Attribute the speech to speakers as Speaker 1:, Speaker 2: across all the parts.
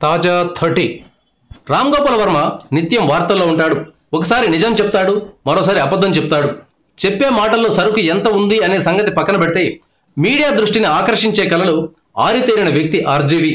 Speaker 1: తాజా 30 రామ్ గోపాల్ వర్మ నిత్యం వార్తల్లో ఉంటాడు. ఒకసారి నిజం చెప్తాడు, మరోసారి అబద్ధం చెప్తాడు. చెప్పే మాటల్లో సరుకు ఎంత ఉంది అనే సంగతి పక్కన పెడితే మీడియా దృష్టిని ఆకర్షించే కళలు ఆరితేరిన వ్యక్తి ఆర్జీవి.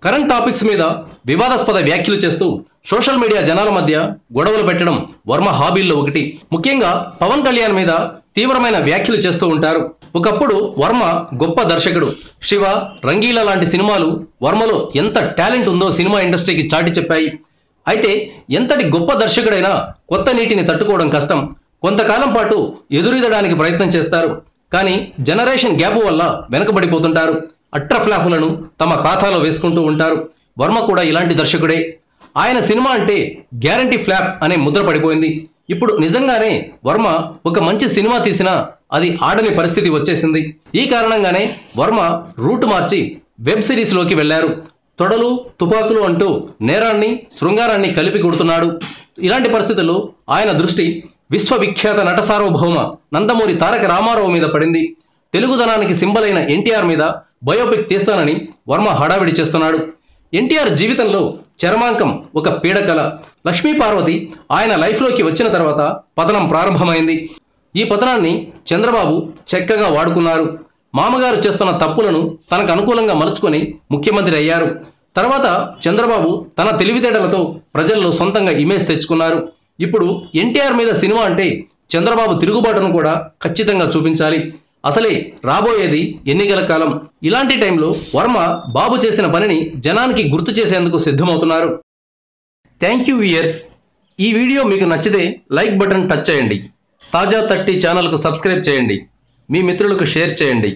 Speaker 1: కరెంట్ టాపిక్స్ మీద వివాదాస్పద వ్యాఖ్యలు చేస్తూ సోషల్ మీడియా జనాల మధ్య గొడవలు పెట్టడం వర్మ హాబీల్లో ఒకటి. ముఖ్యంగా పవన్ కళ్యాణ్ మీద తీవ్రమైన వ్యాఖ్యలు చేస్తూ ఉంటారు. ఒకప్పుడు వర్మ గొప్ప దర్శకుడు. శివ, రంగీలా లాంటి సినిమాలు వర్మలో ఎంత టాలెంట్ ఉందో సినిమా ఇండస్ట్రీకి చాటి చెప్పాయి. అయితే ఎంతటి గొప్ప దర్శకుడైనా కొత్త నీటిని తట్టుకోవడం కష్టం. కొంతకాలం పాటు ఎదురీదడానికి ప్రయత్నం చేస్తారు, కానీ జనరేషన్ గ్యాప్ వల్ల వెనకబడిపోతుంటారు. అట్రఫ్లాపులను తమ ఖాతాలో వేసుకుంటూ ఉంటారు. వర్మ కూడా ఇలాంటి దర్శకుడే. ఆయన సినిమా అంటే గ్యారంటీ ఫ్లాప్ అనే ముద్ర పడిపోయింది. ఇప్పుడు నిజంగానే వర్మ ఒక మంచి సినిమా తీసినా అది ఆడని పరిస్థితి వచ్చేసింది. ఈ కారణంగానే వర్మ రూట్ మార్చి వెబ్ సిరీస్లోకి వెళ్లారు. తొడలు, తుపాకులు అంటూ నేరాన్ని, శృంగారాన్ని కలిపి కొడుతున్నాడు. ఇలాంటి పరిస్థితుల్లో ఆయన దృష్టి విశ్వవిఖ్యాత నట సార్వభౌమ నందమూరి తారక రామారావు మీద పడింది. తెలుగుదనానికి సింబల్ అయిన ఎన్టీఆర్ మీద బయోపిక్ తీస్తానని వర్మ హడావిడి చేస్తున్నాడు. ఎన్టీఆర్ జీవితంలో చరమాంకం ఒక పీడకల. లక్ష్మీ పార్వతి ఆయన లైఫ్లోకి వచ్చిన తర్వాత పతనం ప్రారంభమైంది. ఈ పతనాన్ని చంద్రబాబు చక్కగా వాడుకున్నారు. మామగారు చేస్తున్న తప్పులను తనకు అనుకూలంగా మలుచుకొని ముఖ్యమంత్రి అయ్యారు. తర్వాత చంద్రబాబు తన తెలివితేటలతో ప్రజల్లో సొంతంగా ఇమేజ్ తెచ్చుకున్నారు. ఇప్పుడు ఎన్టీఆర్ మీద సినిమా అంటే చంద్రబాబు తిరుగుబాటును కూడా ఖచ్చితంగా చూపించాలి. అసలే రాబోయేది ఎన్నికల కాలం. ఇలాంటి టైంలో వర్మ బాబు చేసిన పనిని జనానికి గుర్తు చేసేందుకు సిద్ధమవుతున్నారు. Thank you viewers. ఈ వీడియో మీకు నచ్చితే లైక్ బటన్ టచ్ చేయండి. తాజా 30 ఛానల్కు సబ్స్క్రైబ్ చేయండి. మీ మిత్రులకు షేర్ చేయండి.